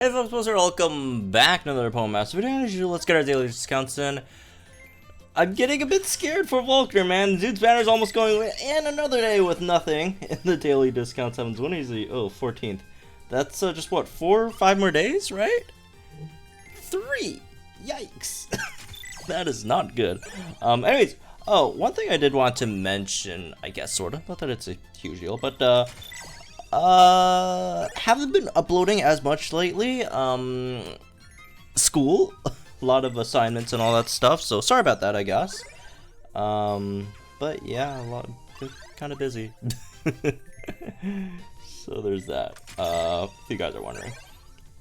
Hey folks, welcome back to another Poem Master video. As usual, let's get our daily discounts in. I'm getting a bit scared for Volker, man. Dude's banner's almost going away, and another day with nothing in the daily discounts. When is the 14th? That's just what, 4 or 5 more days, right? 3. Yikes. That is not good. Anyways, one thing I did want to mention, I guess, sort of, not that it's a huge deal, but haven't been uploading as much lately. School, a lot of assignments and all that stuff, so sorry about that, I guess. But yeah, kind of busy. So there's that, if you guys are wondering.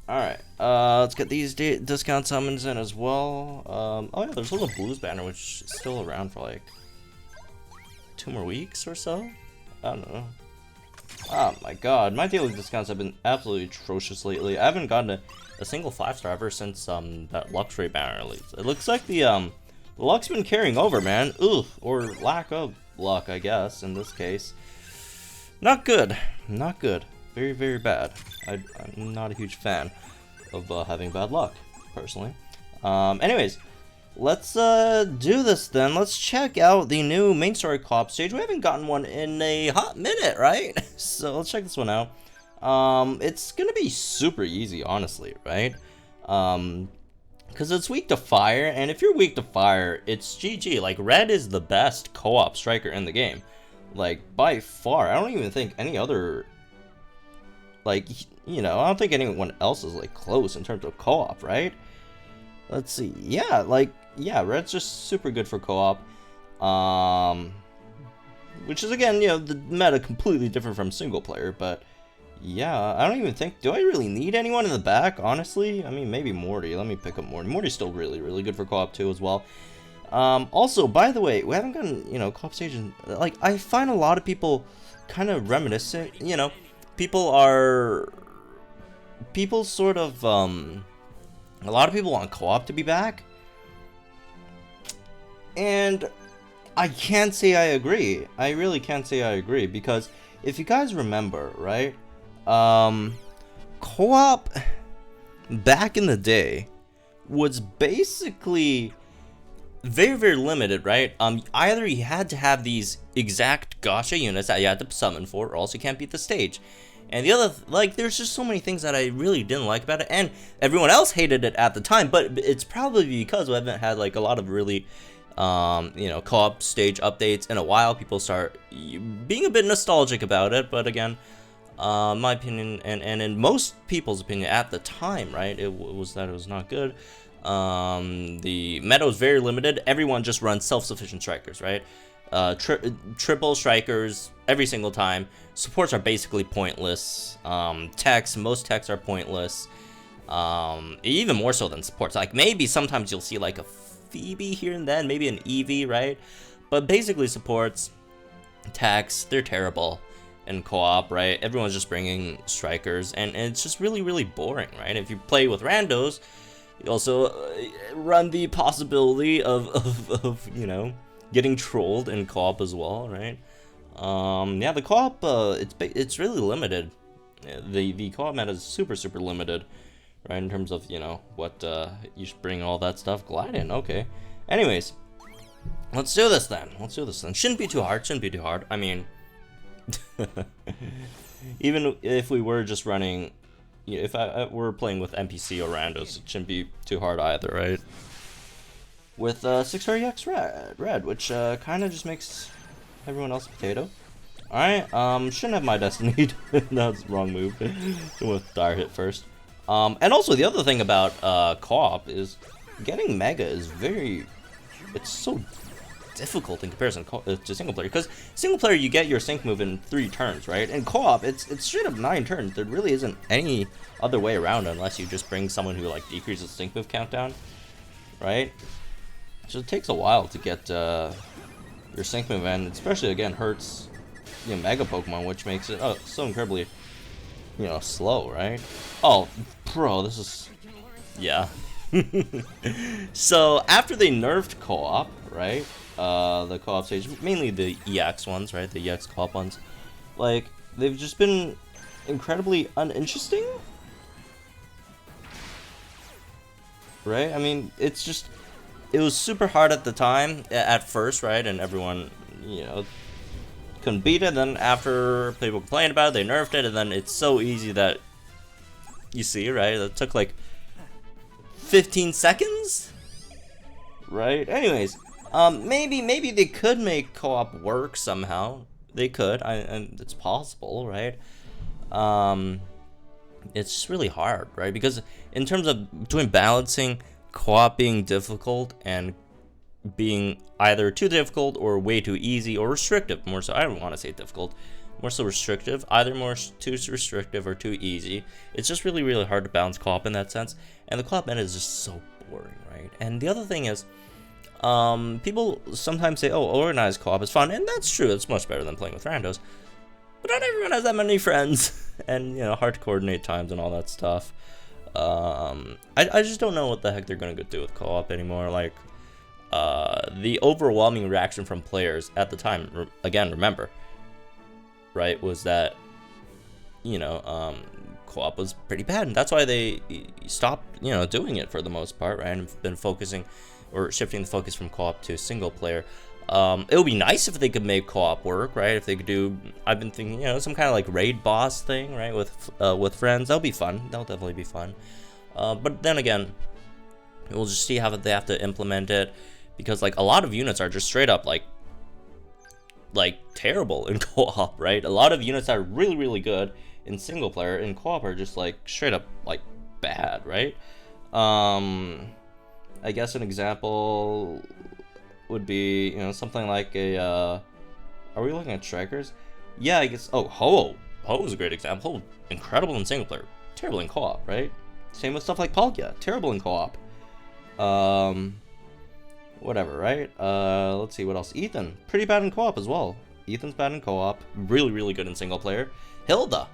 Alright, let's get these discount summons in as well. Oh yeah, there's a little Blues banner, which is still around for like 2 more weeks or so? I don't know. Oh my god, my daily discounts have been absolutely atrocious lately. I haven't gotten a single 5-star ever since that Luxury banner release. It looks like the luck's been carrying over, man. Ugh, or lack of luck, I guess, in this case. Not good. Not good. Very, very bad. I'm not a huge fan of having bad luck, personally. Anyways, let's do this then. Let's check out the new main story co-op stage. We haven't gotten one in a hot minute, right? So let's check this one out. It's gonna be super easy, honestly, right? Because it's weak to fire, and if you're weak to fire, it's GG. Like, Red is the best co-op striker in the game. Like, by far. I don't even think any other, like, you know, I don't think anyone else is, like, close in terms of co-op, right? Let's see. Yeah, like, yeah, Red's just super good for co-op. Which is, again, you know, the meta completely different from single player, but yeah, I don't even think, do I really need anyone in the back, honestly? I mean, maybe Morty. Let me pick up Morty. Morty's still really, really good for co-op too as well. Also, by the way, we haven't gotten, you know, co-op stage in, like, I find a lot of people kind of reminiscent, you know, people sort of, a lot of people want co-op to be back, and I can't say I agree. I really can't say I agree, because if you guys remember, right, co-op back in the day was basically very, very limited, right? Either you had to have these exact gacha units that you had to summon for, or else you can't beat the stage. And the other, like, there's just so many things that I really didn't like about it, and everyone else hated it at the time, but it's probably because we haven't had, like, a lot of really, you know, co-op stage updates in a while. People start being a bit nostalgic about it, but again, my opinion, and in most people's opinion at the time, right, it was that it was not good. The meta was very limited. Everyone just runs self-sufficient strikers, right? Triple strikers every single time. Supports are basically pointless. Most techs are pointless. Even more so than supports. Like, maybe sometimes you'll see like a Phoebe here and then, maybe an Eevee, right? But basically supports, techs, they're terrible in co-op, right? Everyone's just bringing strikers, and it's just really, really boring, right? If you play with randos, you also run the possibility of you know, getting trolled in co-op as well, right? Yeah, the co-op, it's really limited. The co-op meta is super, super limited, right, in terms of, you know, what, you should bring all that stuff. Glidin, okay. Anyways, let's do this then. Shouldn't be too hard, I mean, even if we were just running, you know, if I were playing with NPC or randos, it shouldn't be too hard either, right? With 6-star EX red, which kind of just makes everyone else a potato. Alright, shouldn't have my destiny. That's the wrong move. With dire hit first. And also the other thing about co-op is getting Mega is it's so difficult in comparison to single player, because single player you get your sync move in 3 turns, right? And co-op it's straight up 9 turns. There really isn't any other way around unless you just bring someone who like decreases sync move countdown, right? So it takes a while to get your sync move, and especially again hurts, you know, Mega Pokemon, which makes it so incredibly, you know, slow, right? Oh, bro, this is, yeah. So after they nerfed co-op, right? The co-op stage, mainly the EX ones, right? The EX co-op ones, like, they've just been incredibly uninteresting. right? I mean, it's just, it was super hard at the time, at first, right? And everyone, you know, couldn't beat it. Then after people complained about it, they nerfed it, and then it's so easy that you see, right? It took like 15 seconds, right? Anyways, maybe they could make co-op work somehow. They could, and it's possible, right? It's just really hard, right? Because in terms of doing balancing, co-op being difficult and being either too difficult or way too easy or restrictive, more so. I don't want to say difficult, more so restrictive, either more too restrictive or too easy. It's just really, really hard to balance co-op in that sense, and the co-op meta is just so boring, right? And the other thing is, people sometimes say, oh, organized co-op is fun, and that's true, it's much better than playing with randos, but not everyone has that many friends, and, you know, hard to coordinate times and all that stuff. I just don't know what the heck they're gonna do with co-op anymore. Like, the overwhelming reaction from players at the time, again, remember, right, was that, you know, co-op was pretty bad, and that's why they stopped, you know, doing it for the most part, right, and been focusing or shifting the focus from co-op to single player. It would be nice if they could make co-op work, right? If they could do, I've been thinking, you know, some kind of like raid boss thing, right, with friends. That'll be fun. That'll definitely be fun. But then again, we'll just see how they have to implement it, because like a lot of units are just straight up like terrible in co-op, right? A lot of units that are really, really good in single player in co-op are just like straight up like bad, right? I guess an example would be, you know, something like a, are we looking at strikers? Yeah, I guess, oh, Ho is a great example. Ho, incredible in single player, terrible in co-op, right? Same with stuff like Palkia, terrible in co-op. Whatever, right? Let's see, what else? Ethan, pretty bad in co-op as well. Ethan's bad in co-op, really, really good in single player. Hilda,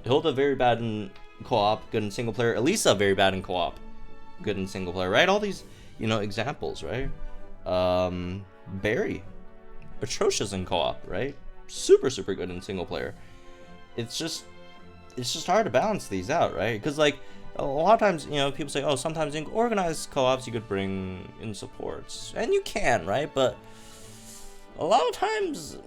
very bad in co-op, good in single player. Elisa, very bad in co-op, good in single player, right? All these, you know, examples, right? Barry, atrocious in co-op, right? Super, super good in single player. It's just hard to balance these out, right? Because like a lot of times, you know, people say, oh, sometimes in organized co-ops you could bring in supports, and you can, right? But a lot of times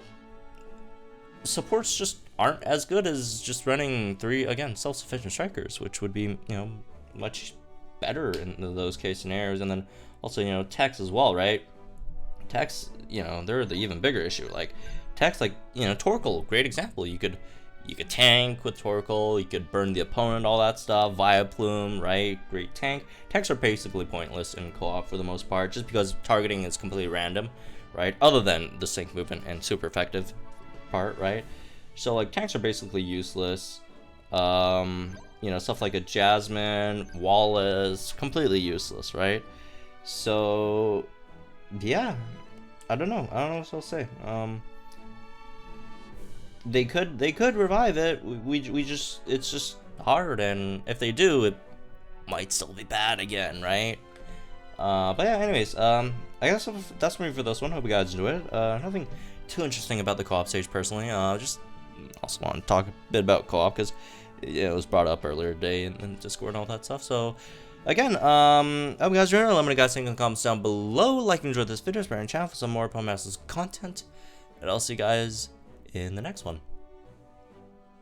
supports just aren't as good as just running 3, again, self-sufficient strikers, which would be, you know, much better in those case scenarios. And then also, you know, techs as well, right? Techs, you know, they're the even bigger issue. Like techs, like, you know, Torkoal, great example. You could tank with Torkoal, you could burn the opponent, all that stuff. Vileplume, right? Great tank. Techs are basically pointless in co-op for the most part, just because targeting is completely random, right? Other than the sync movement and super effective part, right? So like tanks are basically useless. You know, stuff like a Jasmine, Wallace, completely useless, right? So yeah, I don't know what else I'll say. They could revive it. We just, it's just hard, and if they do, it might still be bad again, right? But yeah, anyways, I guess that's me for this one. Hope you guys enjoyed it. Nothing too interesting about the co-op stage personally. Just also want to talk a bit about co-op because it was brought up earlier today in Discord and all that stuff. So again, I hope you guys enjoyed it. Let me know guys think in the comments down below. Like and enjoy this video, subscribe to the channel for some more Pokemon Masters content, and I'll see you guys in the next one.